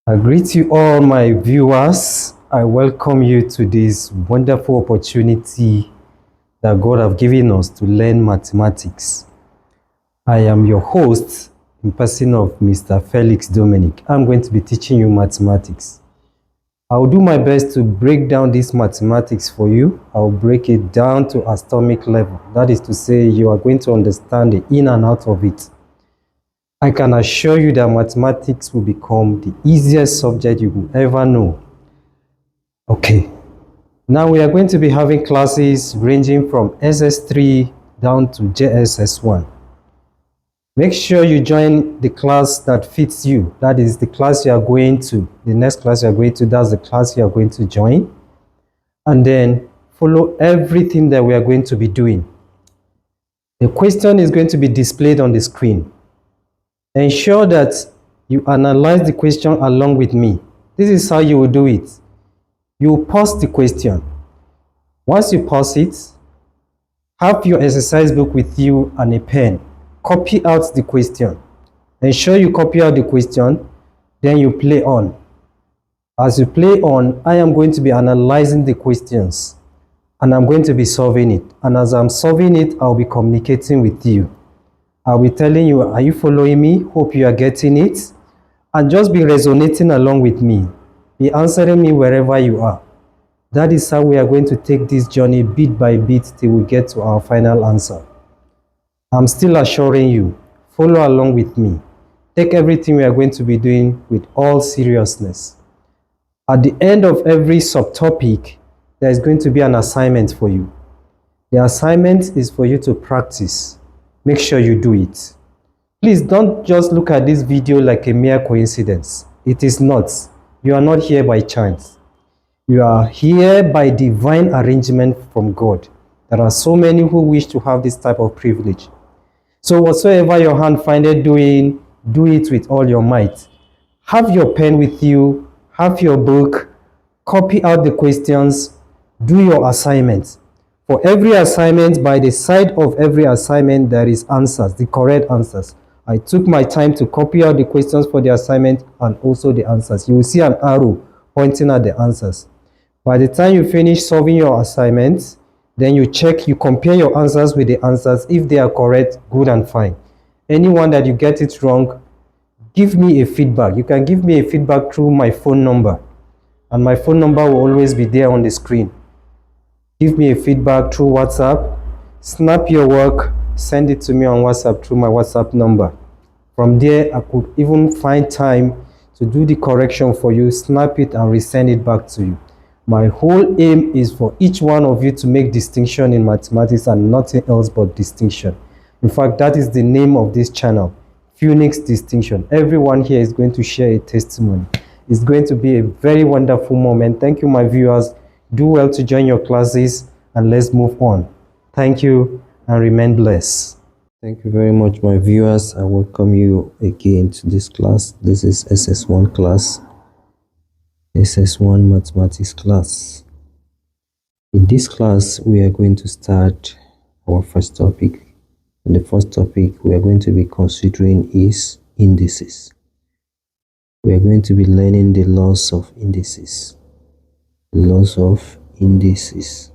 I greet you all, my viewers. I welcome you to this wonderful opportunity that God has given us to learn mathematics. I am your host in person of Mr. Felix Dominic. I'm going to be teaching you mathematics. I'll do my best to break down this mathematics for you. I'll break it down to atomic level. That is to say, you are going to understand the in and out of it. I can assure you that mathematics will become the easiest subject you will ever know. Okay, now we are going to be having classes ranging from SS3 down to JSS1. Make sure you join the class that fits you. That is the class you are going to. The next class you are going to, that's the class you are going to join. And then follow everything that we are going to be doing. The question is going to be displayed on the screen. Ensure that you analyze the question along with me. This is how you will do it. You will pause the question. Once you pause it, have your exercise book with you and a pen. Copy out the question. Ensure you copy out the question, then you play on. As you play on, I am going to be analyzing the questions and I'm going to be solving it. And as I'm solving it, I'll be communicating with you. I'll be telling you, are you following me? Hope you are getting it. And just be resonating along with me. Be answering me wherever you are. That is how we are going to take this journey bit by bit till we get to our final answer. I'm still assuring you, follow along with me. Take everything we are going to be doing with all seriousness. At the end of every subtopic, there is going to be an assignment for you. The assignment is for you to practice. Make sure you do it. Please don't just look at this video like a mere coincidence. It is not. You are not here by chance. You are here by divine arrangement from God. There are so many who wish to have this type of privilege. So whatsoever your hand findeth doing, do it with all your might. Have your pen with you, have your book, copy out the questions, do your assignments. For every assignment, by the side of every assignment, there is answers, the correct answers. I took my time to copy out the questions for the assignment and also the answers. You will see an arrow pointing at the answers. By the time you finish solving your assignments, then you check, you compare your answers with the answers. If they are correct, good and fine. Anyone that you get it wrong, give me a feedback. You can give me a feedback through my phone number. And my phone number will always be there on the screen. Give me a feedback through WhatsApp. Snap your work, send it to me on WhatsApp through my WhatsApp number. From there, I could even find time to do the correction for you, snap it and resend it back to you. My whole aim is for each one of you to make distinction in mathematics and nothing else but distinction. In fact, that is the name of this channel, FEUNIX Distinction. Everyone here is going to share a testimony. It's going to be a very wonderful moment. Thank you, my viewers. Do well to join your classes and let's move on. Thank you and remain blessed. Thank you very much, my viewers. I welcome you again to this class. This is SS1 class, SS1 mathematics class. In this class, we are going to start our first topic. And the first topic we are going to be considering is indices. We are going to be learning the laws of indices. Laws of indices.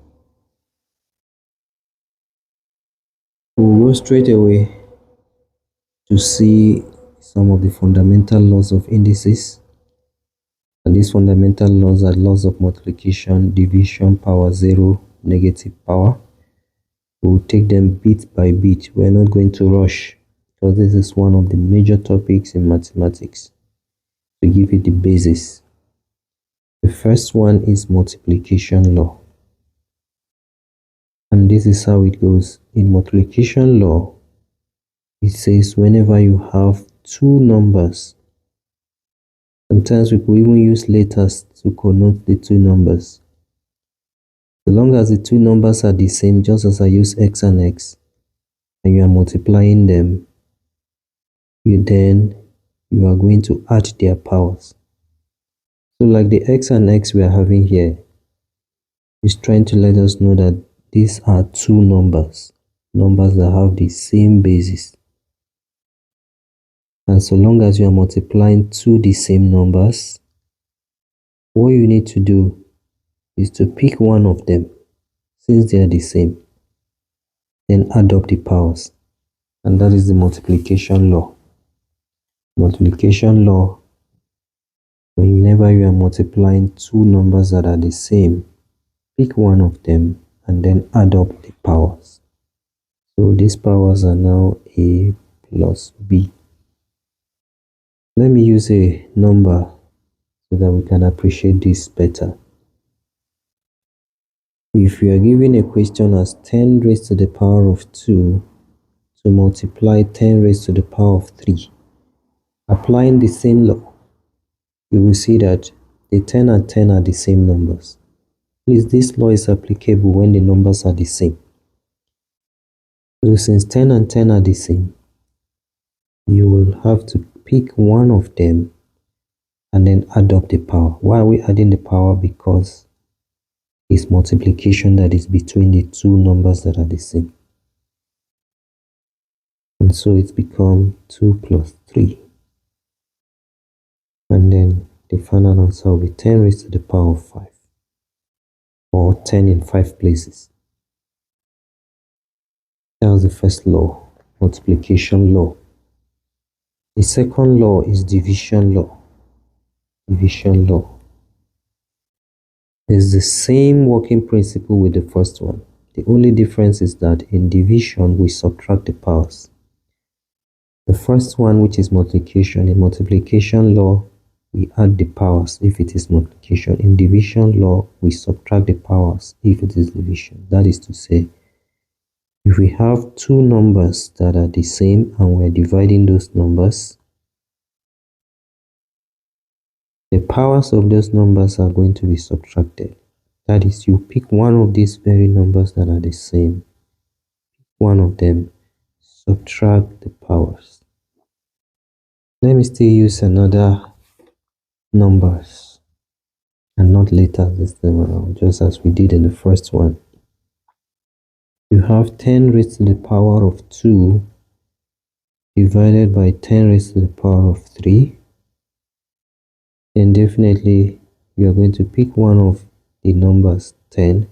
We'll go straight away to see some of the fundamental laws of indices. And these fundamental laws are laws of multiplication, division, power zero, negative power. We'll take them bit by bit. We're not going to rush because this is one of the major topics in mathematics. To give you the basis. The first one is multiplication law. And this is how it goes. In multiplication law, it says whenever you have two numbers, sometimes we could even use letters to connote the two numbers. So long as the two numbers are the same, just as I use x and x, and you are multiplying them, you are going to add their powers. So like the x and x we are having here is trying to let us know that these are two numbers that have the same basis. And so long as you are multiplying two the same numbers, What you need to do is to pick one of them since they are the same, then add up the powers, and that is the multiplication law. Multiplication law, whenever you are multiplying two numbers that are the same, pick one of them and then add up the powers. So these powers are now A plus B. Let me use a number so that we can appreciate this better. If you are given a question as 10 raised to the power of 2 to multiply 10 raised to the power of 3, applying the same law, you will see that the 10 and 10 are the same numbers. Please, this law is applicable when the numbers are the same. So since 10 and 10 are the same, you will have to pick one of them and then add up the power. Why are we adding the power? Because it's multiplication that is between the two numbers that are the same. And so it's become 2 plus 3. And then the final answer will be 10 raised to the power of 5. Or 10 in 5 places. That was the first law, multiplication law. The second law is division law. Division law. It's the same working principle with the first one. The only difference is that in division, we subtract the powers. The first one, which is multiplication, in multiplication law, we add the powers if it is multiplication. In division law, we subtract the powers if it is division. That is to say, if we have two numbers that are the same and we're dividing those numbers, the powers of those numbers are going to be subtracted. That is, you pick one of these very numbers that are the same, one of them, subtract the powers. Let me still use another numbers and not letters this time around, just as we did in the first one. You have 10 raised to the power of 2 divided by 10 raised to the power of 3. Then definitely you are going to pick one of the numbers 10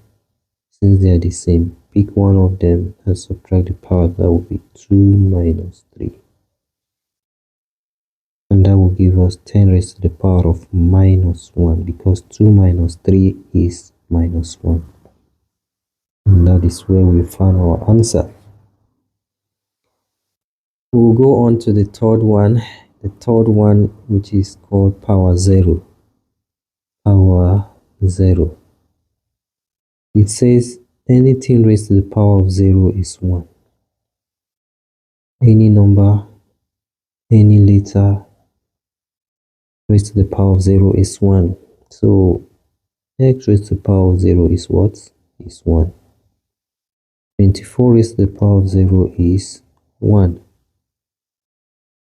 since they are the same. Pick one of them and subtract the power. That will be 2 minus 3. And that will give us 10 raised to the power of minus 1, because 2 minus 3 is minus 1. And that is where we found our answer. We'll go on to the third one. The third one, which is called power 0. Power 0. It says anything raised to the power of 0 is 1. Any number, any letter raised to the power of 0 is 1. So x raised to the power of 0 is what? Is 1. 24 raised to the power of 0 is 1.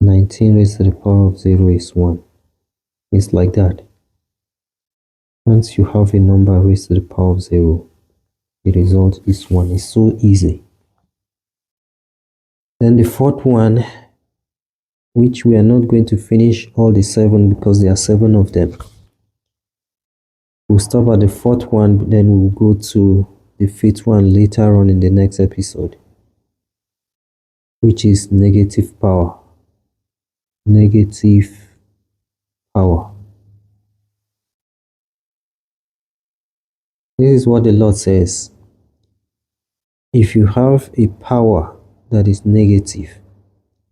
19 raised to the power of 0 is 1. It's like that. Once you have a number raised to the power of 0, the result is 1. It's so easy. Then the fourth one, which we are not going to finish all the 7 because there are 7 of them. We'll stop at the fourth one, then we'll go to the fifth one later on in the next episode, which is negative power. Negative power. This is what the Lord says. If you have a power that is negative,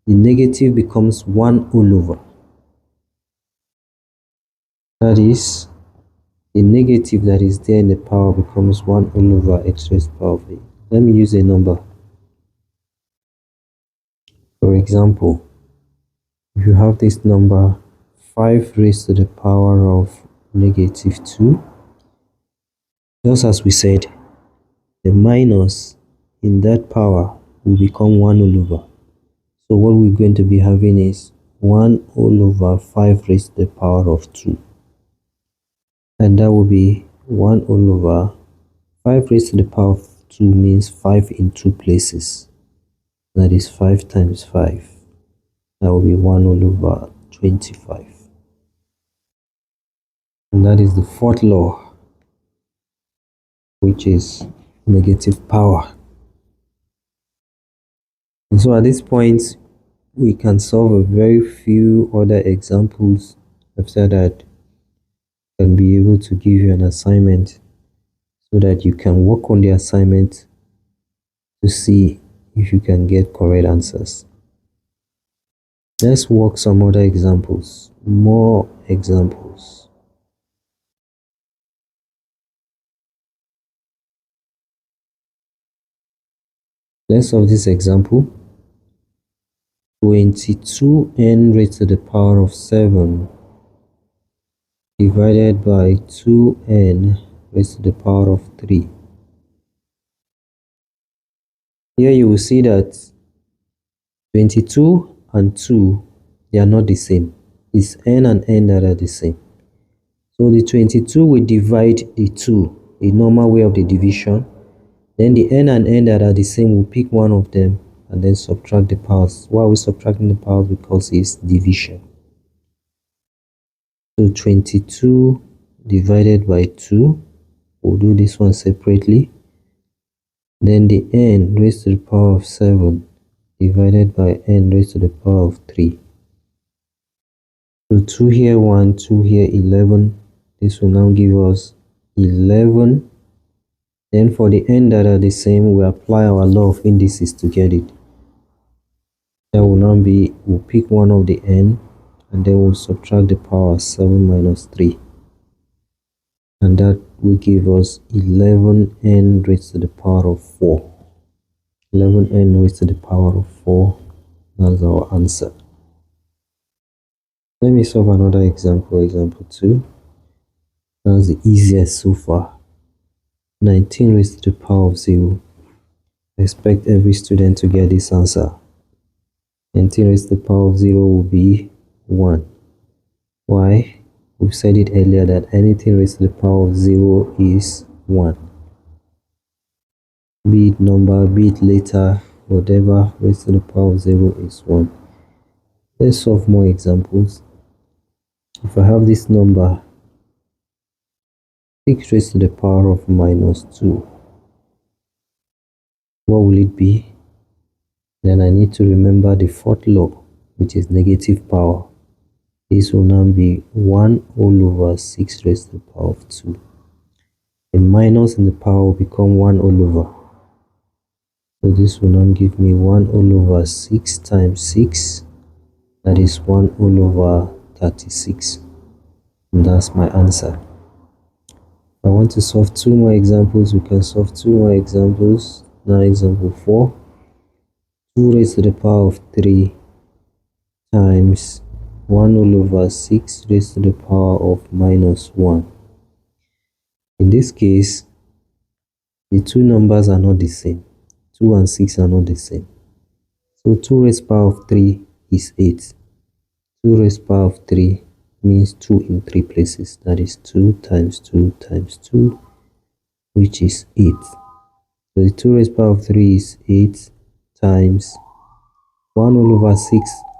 the negative becomes 1 all over. That is, the negative that is there in the power becomes 1 all over x raised to the power of 8. Let me use a number. For example, if you have this number 5 raised to the power of negative 2, just as we said, the minus in that power will become 1 all over. So what we're going to be having is 1 all over 5 raised to the power of 2. And that will be 1 all over 5 raised to the power of 2 means 5 in 2 places. That is 5 times 5. That will be 1 all over 25. And that is the fourth law, which is negative power. And so at this point, we can solve a very few other examples. After that, I can be able to give you an assignment so that you can work on the assignment to see if you can get correct answers. Let's work some other examples, more examples. Let's solve this example. 22n raised to the power of 7 divided by 2n raised to the power of 3. Here you will see that 22 and 2, they are not the same. It's n and n that are the same. So the 22 will divide the 2, the normal way of the division. Then the n and n that are the same, we'll pick one of them and then subtract the powers. Why are we subtracting the powers? Because it's division. So 22 divided by 2, we'll do this one separately. Then the n raised to the power of 7 divided by n raised to the power of 3. So 2 here 1, 2 here 11. This will now give us 11. Then for the n that are the same, we apply our law of indices to get it. That will now be, we'll pick one of the n and then we'll subtract the power 7 minus 3. And that will give us 11n raised to the power of 4. 11n raised to the power of 4. That's our answer. Let me solve another example, example 2. That's the easiest so far. 19 raised to the power of 0. I expect every student to get this answer. 19 raised to the power of 0 will be 1. Why? We've said it earlier that anything raised to the power of 0 is 1. Be it number, be it letter, whatever raised to the power of 0 is 1. Let's solve more examples. If I have this number, 6 raised to the power of minus 2, what will it be? Then I need to remember the fourth law, which is negative power. This will now be 1 all over 6 raised to the power of 2. The minus in the power will become 1 all over. So this will now give me 1 all over 6 times 6. That is 1 all over 36. And that's my answer. If I want to solve 2 more examples, we can solve 2 more examples. Now example 4. 2 raised to the power of 3 times 1 all over 6 raised to the power of minus 1. In this case, the two numbers are not the same. 2 and 6 are not the same. So 2 raised to the power of 3 is 8. 2 raised to the power of 3 means 2 in 3 places. That is 2 times 2 times 2, which is 8. So the 2 raised to the power of 3 is 8 times 1 all over 6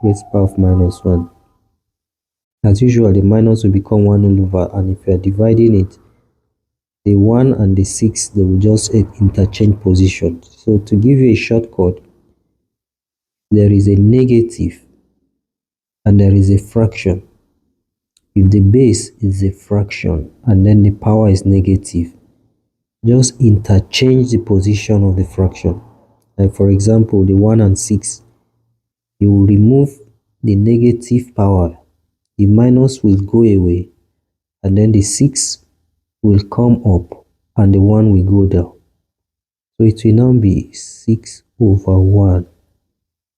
raised to the power of minus 1. As usual, the minus will become 1 all over, and if you are dividing it, the 1 and the 6, they will just interchange position. So to give you a shortcut, there is a negative and there is a fraction. If the base is a fraction and then the power is negative, just interchange the position of the fraction. Like for example, the 1 and 6, you will remove the negative power, the minus will go away, and then the 6 will come up and the 1 will go down. So it will now be 6 over 1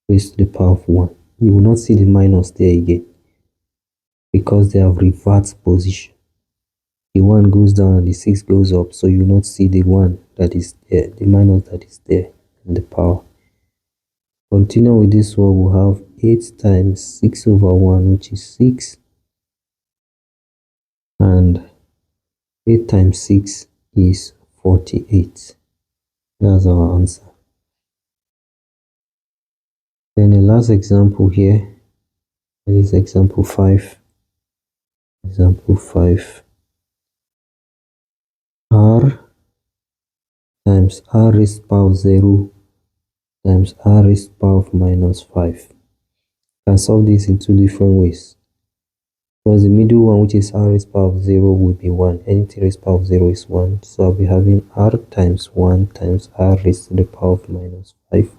raised to the power of 1. You will not see the minus there again because they have reversed position. The 1 goes down and the 6 goes up, so you will not see the 1 that is there, the minus that is there in the power. Continue with this one, we'll have 8 times 6 over 1, which is 6. And 8 times 6 is 48. That's our answer. Then the last example here, that is example 5. Example 5. r times r raised to the power of 0 times r raised to the power of minus 5. You can solve this in two different ways. Because the middle one, which is r raised to the power of 0, will be 1. Anything raised to the power of 0 is 1. So I'll be having r times 1 times r raised to the power of minus 5.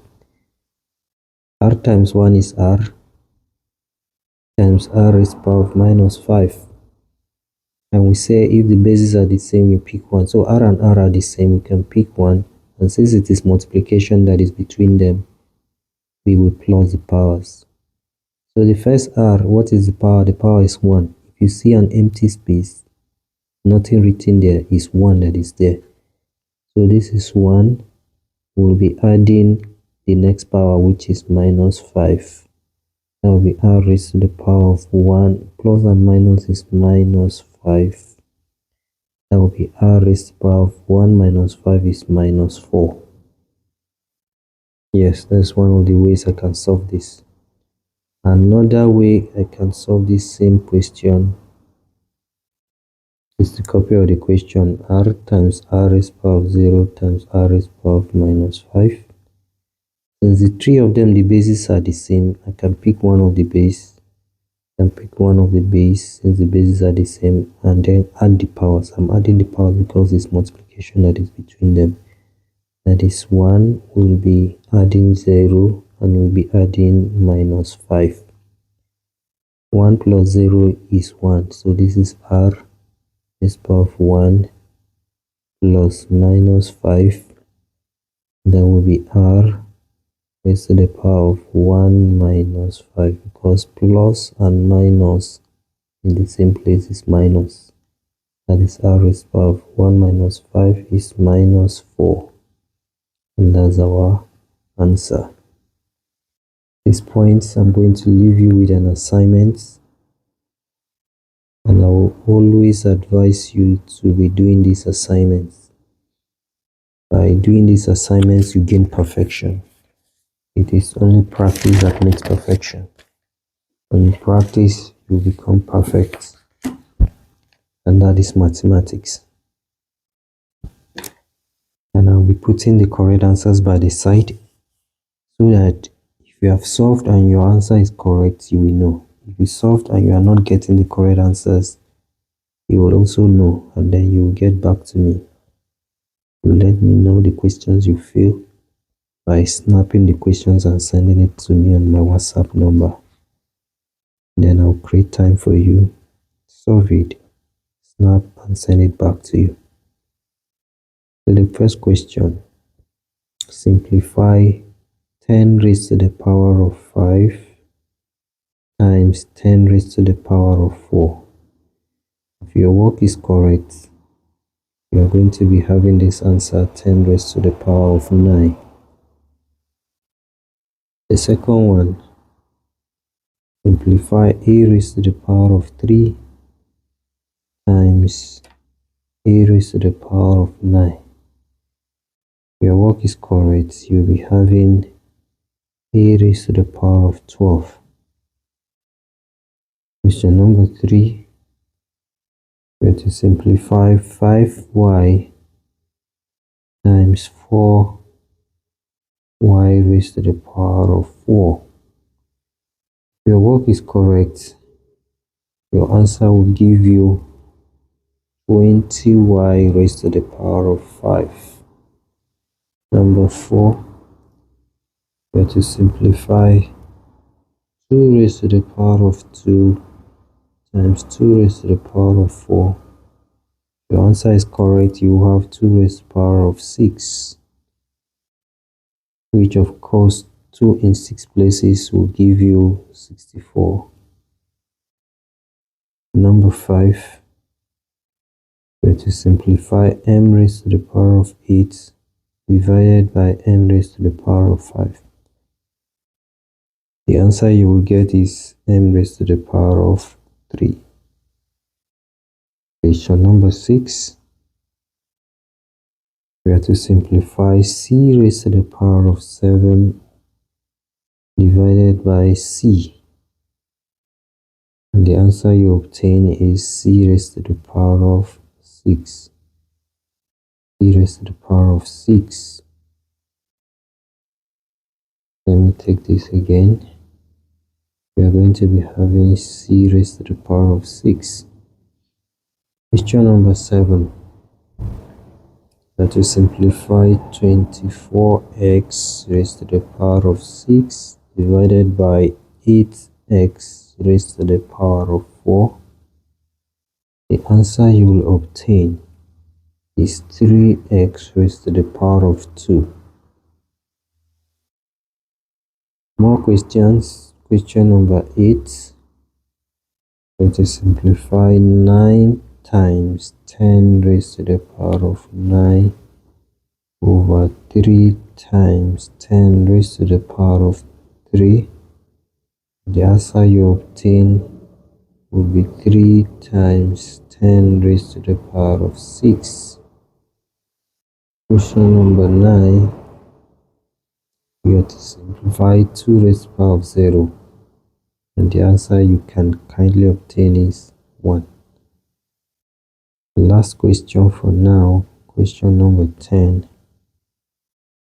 R times 1 is r times r raised to the power of minus 5. And we say if the bases are the same, we pick one. So r and r are the same, we can pick one. And since it is multiplication that is between them, we will plus the powers. So the first r, what is the power? The power is 1. If you see an empty space, nothing written there, is 1 that is there. So this is 1. We'll be adding the next power, which is minus 5. That will be r raised to the power of 1. Plus and minus is minus 5. That will be r raised to the power of 1 minus 5 is minus 4. Yes, that's one of the ways I can solve this. Another way I can solve this same question is to copy of the question r times r raised to the power of 0 times r raised to the power of minus 5. Since the three of them, the bases are the same, I can pick one of the base. Since the bases are the same, and then add the powers. I'm adding the powers because it's multiplication that is between them. That is 1 will be adding 0 and will be adding minus 5. 1 plus 0 is 1. So this is r raised to the power of 1 plus minus 5. That will be r raised to the power of 1 minus 5, because plus and minus in the same place is minus. That is r raised to the power of 1 minus 5 is minus 4. And that's our answer. At this point, I'm going to leave you with an assignment. And I will always advise you to be doing these assignments. By doing these assignments, you gain perfection. It is only practice that makes perfection. When you practice, you become perfect. And that is mathematics. And I'll be putting the correct answers by the side, so that if you have solved and your answer is correct, you will know. If you solved and you are not getting the correct answers, you will also know, and then you will get back to me. You let me know the questions you feel by snapping the questions and sending it to me on my WhatsApp number. Then I'll create time for you, solve it, snap and send it back to you. So the first question, simplify 10 raised to the power of 5 times 10 raised to the power of 4. If your work is correct, you are going to be having this answer 10 raised to the power of 9. The second one, simplify a raised to the power of 3 times a raised to the power of 9. If your work is correct, you'll be having a raised to the power of 12. Question number 3, we have to simplify 5y times 4y raised to the power of 4. If your work is correct, your answer will give you 20y raised to the power of 5. Number 4, we have to simplify 2 raised to the power of 2 times 2 raised to the power of 4. If your answer is correct, you will have 2 raised to the power of 6, which of course 2 in 6 places will give you 64. Number 5, we have to simplify m raised to the power of 8 divided by m raised to the power of 5. The answer you will get is m raised to the power of 3. Question number 6, we have to simplify c raised to the power of 7 divided by c. And the answer you obtain is c raised to the power of 6. e raised to the power of 6. Let me take this again. We are going to be having c raised to the power of 6. Question number 7. That will simplify 24x raised to the power of 6 divided by 8x raised to the power of 4. The answer you will obtain is 3x raised to the power of 2. More questions. Question number 8. Let us simplify 9 times 10 raised to the power of 9 over 3 times 10 raised to the power of 3. The answer you obtain will be 3 times 10 raised to the power of 6. Question number 9. We have to simplify 2 raised to the power of 0. And the answer you can kindly obtain is 1. The last question for now, question number 10,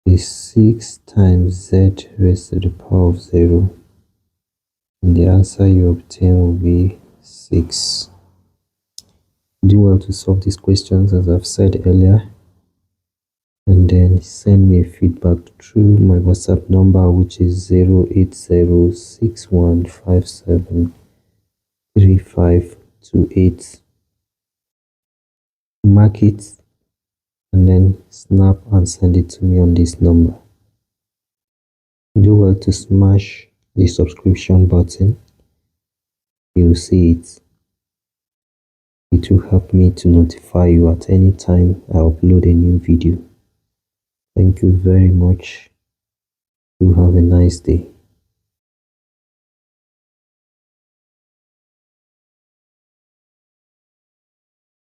is 6 times z raised to the power of 0. And the answer you obtain will be 6. Do well to solve these questions as I've said earlier. And then send me a feedback through my WhatsApp number, which is 08061573528. Mark it and then snap and send it to me on this number. Do well to smash the subscription button. You'll see it. It will help me to notify you at any time I upload a new video. Thank you very much. You have a nice day.